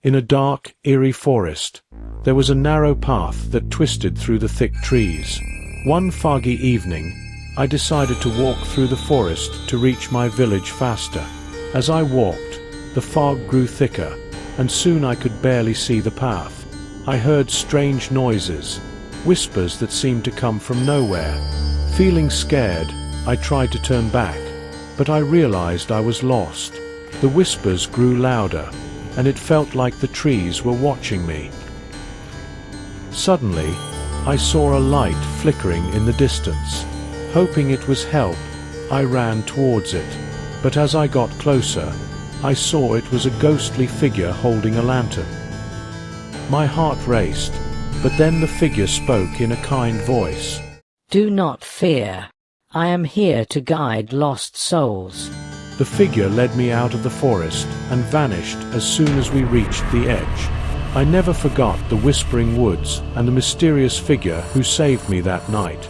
In a dark, eerie forest, there was a narrow path that twisted through the thick trees. One foggy evening, I decided to walk through the forest to reach my village faster. As I walked, the fog grew thicker, and soon I could barely see the path. I heard strange noises, whispers that seemed to come from nowhere. Feeling scared, I tried to turn back, but I realized I was lost. The whispers grew louder, and it felt like the trees were watching me. Suddenly, I saw a light flickering in the distance. Hoping it was help, I ran towards it, but as I got closer, I saw it was a ghostly figure holding a lantern. My heart raced, but then the figure spoke in a kind voice. "Do not fear. I am here to guide lost souls." The figure led me out of the forest and vanished as soon as we reached the edge. I never forgot the whispering woods and the mysterious figure who saved me that night.